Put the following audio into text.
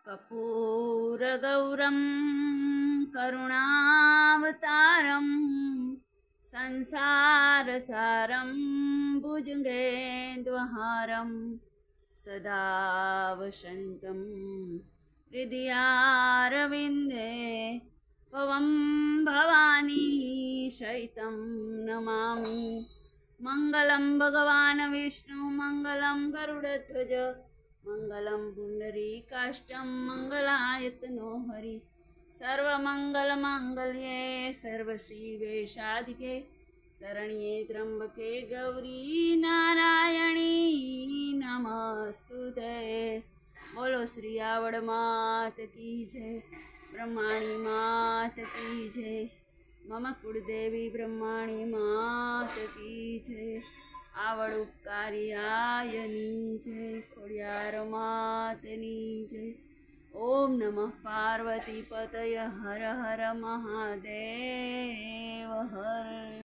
कर्पूरगौरं करुणावतारं संसारसारं भुजगेन्द्रहारं सदा वसन्तं हृदयारविन्दे भवं भवानी सहितं नमामि। मंगलं भगवान् विष्णु मंगलं गरुडध्वज मंगलं पुंडरीकाष्टं मंगलायतनो हरि। सर्वमंगलमांगल्ये सर्वशिवे साधिके शरण्ये त्र्यंबके गौरी नारायणी नमस्तुते। बोलो श्री आवड़ मात की जय, ब्रह्माणी मात की जय, मम कुलदेवी ब्रह्माणी मात की जय। आवड़ उपकारियायनी जय, खोड़ियार मातनी जय। ओम नमः पार्वती पतय हर हर महादेव हर।